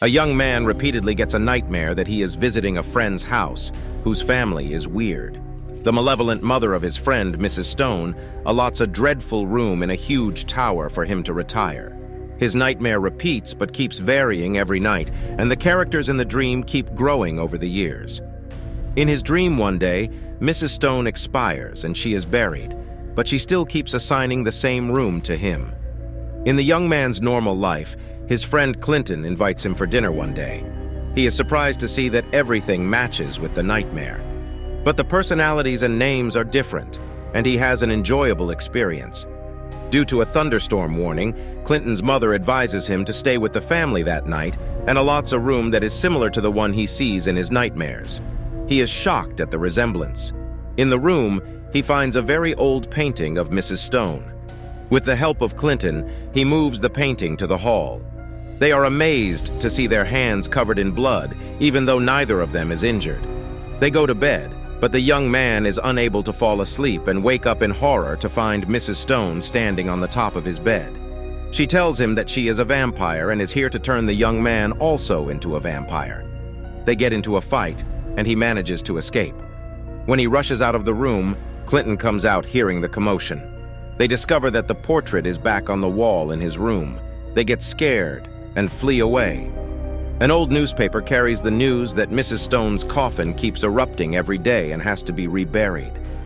A young man repeatedly gets a nightmare that he is visiting a friend's house, whose family is weird. The malevolent mother of his friend, Mrs. Stone, allots a dreadful room in a huge tower for him to retire. His nightmare repeats but keeps varying every night, and the characters in the dream keep growing over the years. In his dream one day, Mrs. Stone expires and she is buried, but she still keeps assigning the same room to him. In the young man's normal life, his friend Clinton invites him for dinner one day. He is surprised to see that everything matches with the nightmare. But the personalities and names are different, and he has an enjoyable experience. Due to a thunderstorm warning, Clinton's mother advises him to stay with the family that night and allots a room that is similar to the one he sees in his nightmares. He is shocked at the resemblance. In the room, he finds a very old painting of Mrs. Stone. With the help of Clinton, he moves the painting to the hall. They are amazed to see their hands covered in blood, even though neither of them is injured. They go to bed, but the young man is unable to fall asleep and wake up in horror to find Mrs. Stone standing on the top of his bed. She tells him that she is a vampire and is here to turn the young man also into a vampire. They get into a fight, and he manages to escape. When he rushes out of the room, Clinton comes out hearing the commotion. They discover that the portrait is back on the wall in his room. They get scared and flee away. An old newspaper carries the news that Mrs. Stone's coffin keeps erupting every day and has to be reburied.